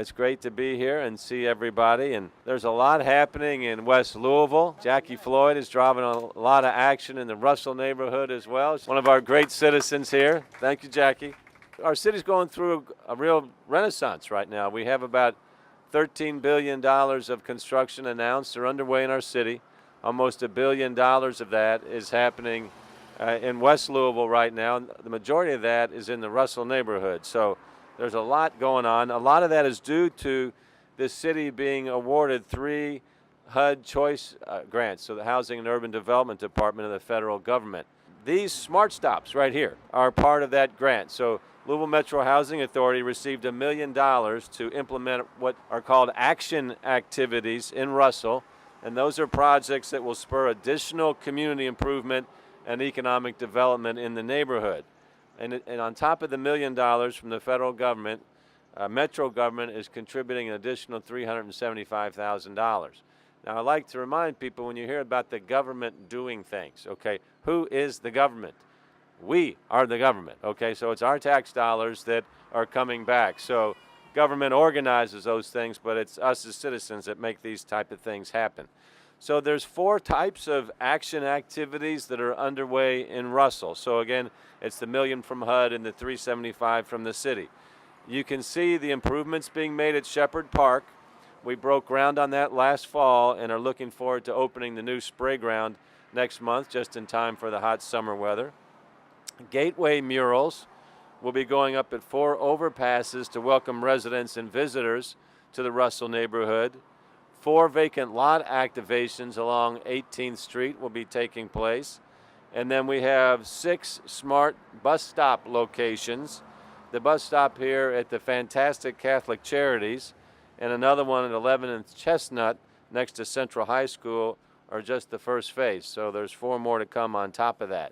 It's great to be here and see everybody. And there's a lot happening in West Louisville. Jackie Floyd is driving a lot of action in the Russell neighborhood as well. She's one of our great citizens here. Thank you, Jackie. Our city's going through a real renaissance right now. We have about $13 billion of construction announced or underway in our city. Almost $1 billion of that is happening in West Louisville right now. The majority of that is in the Russell neighborhood. So there's a lot going on. A lot of that is due to the city being awarded 3 HUD choice grants, so the Housing and Urban Development Department of the federal government. These SmArt stops right here are part of that grant. So Louisville Metro Housing Authority received $1 million to implement what are called action activities in Russell, and those are projects that will spur additional community improvement and economic development in the neighborhood. And on top of the $1 million from the federal government, Metro government is contributing an additional $375,000. Now, I like to remind people when you hear about the government doing things, okay, who is the government? We are the government, okay? So it's our tax dollars that are coming back. So government organizes those things, but it's us as citizens that make these type of things happen. So there's 4 types of action activities that are underway in Russell. So again, it's the $1 million from HUD and the $375 from the city. You can see the improvements being made at Sheppard Park. We broke ground on that last fall and are looking forward to opening the new spray ground next month, just in time for the hot summer weather. Gateway murals will be going up at 4 overpasses to welcome residents and visitors to the Russell neighborhood. 4 vacant lot activations along 18th Street will be taking place. And then we have 6 SmArt bus stop locations. The bus stop here at the fantastic Catholic Charities and another one at 11th and Chestnut next to Central High School are just the first phase. So there's 4 more to come on top of that.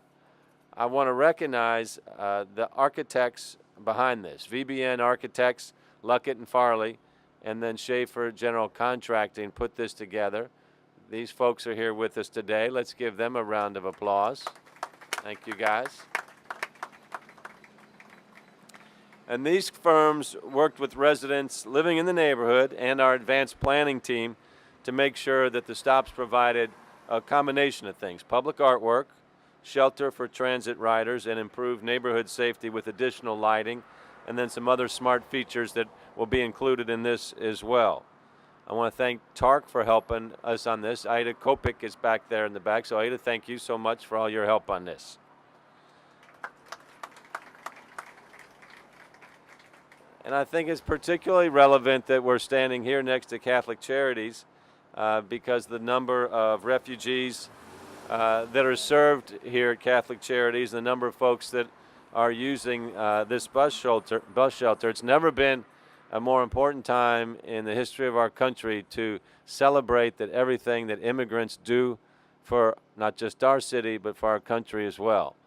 I want to recognize the architects behind this, VBN Architects, Luckett and Farley, and then Schaefer General Contracting put this together. These folks are here with us today. Let's give them a round of applause. Thank you, guys. And these firms worked with residents living in the neighborhood and our advanced planning team to make sure that the stops provided a combination of things: public artwork, shelter for transit riders, and improved neighborhood safety with additional lighting, and then some other SmArt features that will be included in this as well. I want to thank TARC for helping us on this. Ida Kopik is back there in the back. So Ida, thank you so much for all your help on this. And I think it's particularly relevant that we're standing here next to Catholic Charities because the number of refugees that are served here at Catholic Charities, the number of folks that are using this bus shelter. It's never been a more important time in the history of our country to celebrate that everything that immigrants do for not just our city, but for our country as well.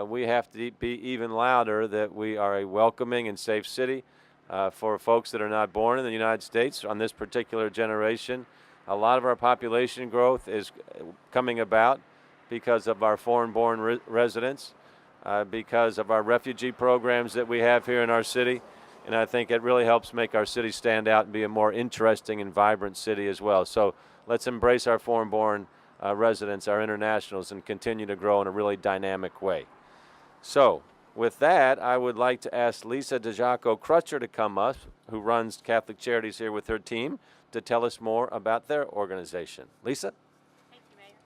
We have to be even louder that we are a welcoming and safe city for folks that are not born in the United States on this particular generation. A lot of our population growth is coming about because of our foreign-born residents, because of our refugee programs that we have here in our city. And I think it really helps make our city stand out and be a more interesting and vibrant city as well. So let's embrace our foreign-born residents, our internationals, and continue to grow in a really dynamic way. So with that, I would like to ask Lisa DiGiaco-Crutcher to come up, who runs Catholic Charities here with her team, to tell us more about their organization. Lisa? Thank you, Mayor.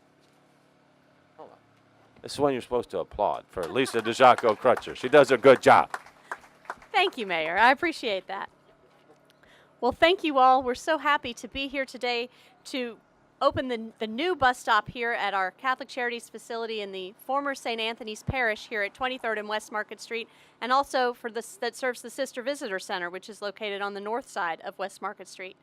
Hold on. This is when you're supposed to applaud for Lisa DiGiaco-Crutcher. She does a good job. Thank you, Mayor. I appreciate that. Well, thank you all. We're so happy to be here today to open the new bus stop here at our Catholic Charities facility in the former St. Anthony's Parish here at 23rd and West Market Street, and also for this that serves the Sister Visitor Center, which is located on the north side of West Market Street.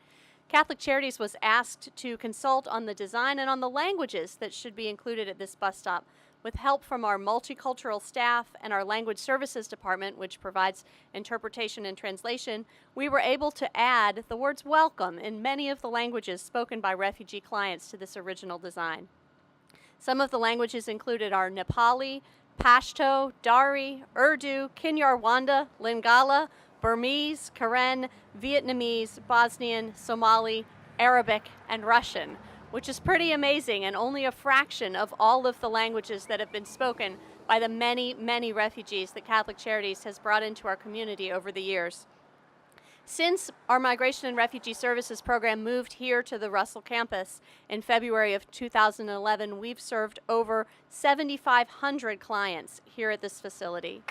Catholic Charities was asked to consult on the design and on the languages that should be included at this bus stop. With help from our multicultural staff and our language services department, which provides interpretation and translation, we were able to add the words welcome in many of the languages spoken by refugee clients to this original design. Some of the languages included are Nepali, Pashto, Dari, Urdu, Kinyarwanda, Lingala, Burmese, Karen, Vietnamese, Bosnian, Somali, Arabic, and Russian, which is pretty amazing and only a fraction of all of the languages that have been spoken by the many, many refugees that Catholic Charities has brought into our community over the years. Since our Migration and Refugee Services program moved here to the Russell campus in February of 2011, we've served over 7,500 clients here at this facility.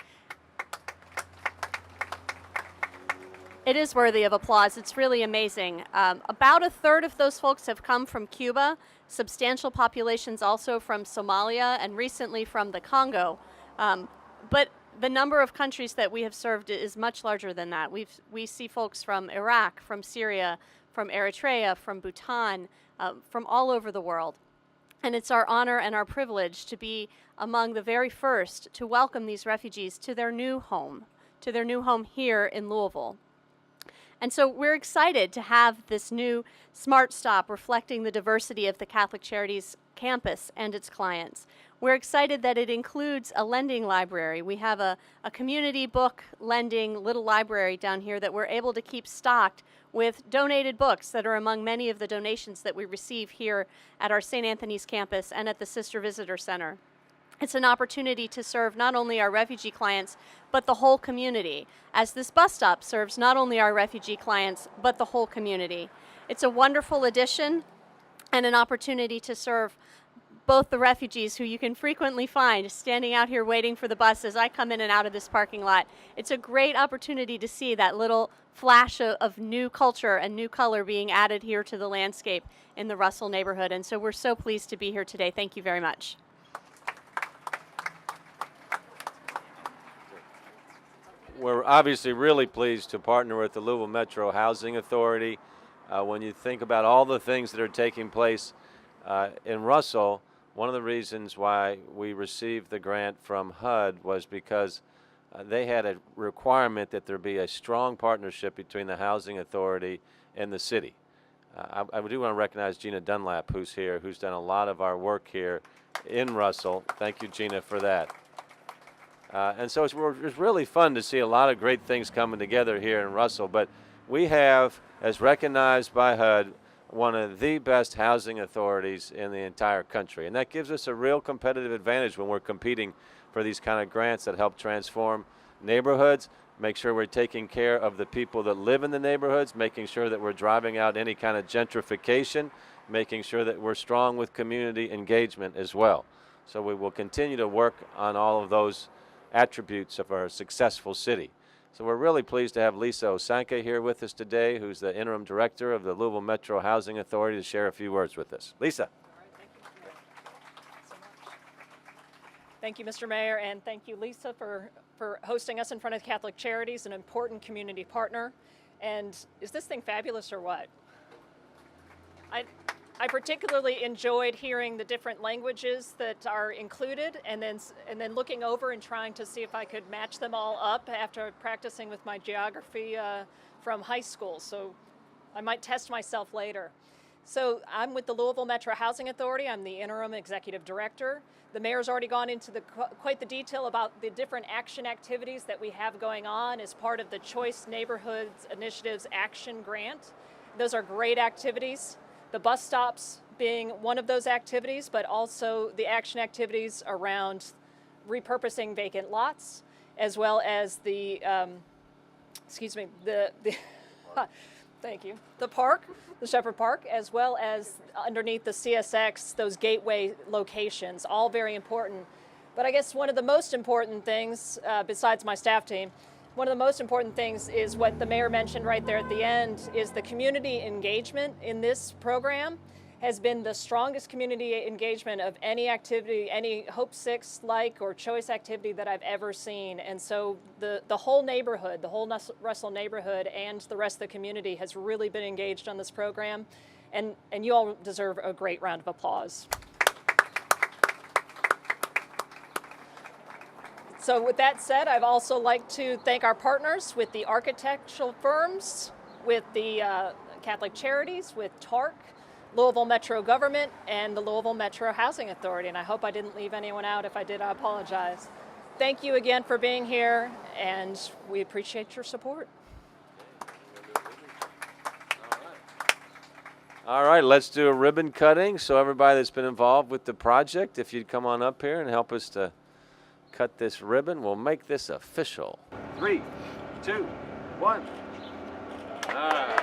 It is worthy of applause. It's really amazing. About a third of those folks have come from Cuba, substantial populations also from Somalia, and recently from the Congo. But the number of countries that we have served is much larger than that. We see folks from Iraq, from Syria, from Eritrea, from Bhutan, from all over the world. And it's our honor and our privilege to be among the very first to welcome these refugees to their new home here in Louisville. And so we're excited to have this new SmArt stop reflecting the diversity of the Catholic Charities campus and its clients. We're excited that it includes a lending library. We have a community book lending little library down here that we're able to keep stocked with donated books that are among many of the donations that we receive here at our St. Anthony's campus and at the Sister Visitor Center. It's an opportunity to serve not only our refugee clients, but the whole community, as this bus stop serves not only our refugee clients, but the whole community. It's a wonderful addition and an opportunity to serve both the refugees who you can frequently find standing out here waiting for the bus as I come in and out of this parking lot. It's a great opportunity to see that little flash of new culture and new color being added here to the landscape in the Russell neighborhood. And so we're so pleased to be here today. Thank you very much. We're obviously really pleased to partner with the Louisville Metro Housing Authority. When you think about all the things that are taking place in Russell, one of the reasons why we received the grant from HUD was because they had a requirement that there be a strong partnership between the Housing Authority and the city. I do want to recognize Gina Dunlap, who's here, who's done a lot of our work here in Russell. Thank you, Gina, for that. And so it's really fun to see a lot of great things coming together here in Russell. But we have, as recognized by HUD, one of the best housing authorities in the entire country. And that gives us a real competitive advantage when we're competing for these kind of grants that help transform neighborhoods, make sure we're taking care of the people that live in the neighborhoods, making sure that we're driving out any kind of gentrification, making sure that we're strong with community engagement as well. So we will continue to work on all of those attributes of our successful city. So we're really pleased to have Lisa Osanke here with us today, who's the interim director of the Louisville Metro Housing Authority, to share a few words with us. Lisa. Thank you, Mr. Mayor, and thank you, Lisa, for hosting us in front of Catholic Charities, an important community partner. And is this thing fabulous or what? I particularly enjoyed hearing the different languages that are included, and then looking over and trying to see if I could match them all up after practicing with my geography from high school. So I might test myself later. So I'm with the Louisville Metro Housing Authority. I'm the interim executive director. The mayor's already gone into quite the detail about the different action activities that we have going on as part of the Choice Neighborhoods Initiatives Action Grant. Those are great activities. The bus stops being one of those activities, but also the action activities around repurposing vacant lots, as well as the thank you, the park, the Sheppard Park, as well as underneath the CSX, those gateway locations, all very important. But I guess one of the most important things, besides my staff team, one of the most important things is what the mayor mentioned right there at the end, is the community engagement in this program has been the strongest community engagement of any activity, any Hope 6-like or Choice activity that I've ever seen. And so the whole neighborhood, the whole Russell neighborhood and the rest of the community has really been engaged on this program. And you all deserve a great round of applause. So with that said, I'd also like to thank our partners with the architectural firms, with the Catholic Charities, with TARC, Louisville Metro Government, and the Louisville Metro Housing Authority. And I hope I didn't leave anyone out. If I did, I apologize. Thank you again for being here, and we appreciate your support. All right, let's do a ribbon cutting. So everybody that's been involved with the project, if you'd come on up here and help us to cut this ribbon, we'll make this official. 3, 2, 1. All right.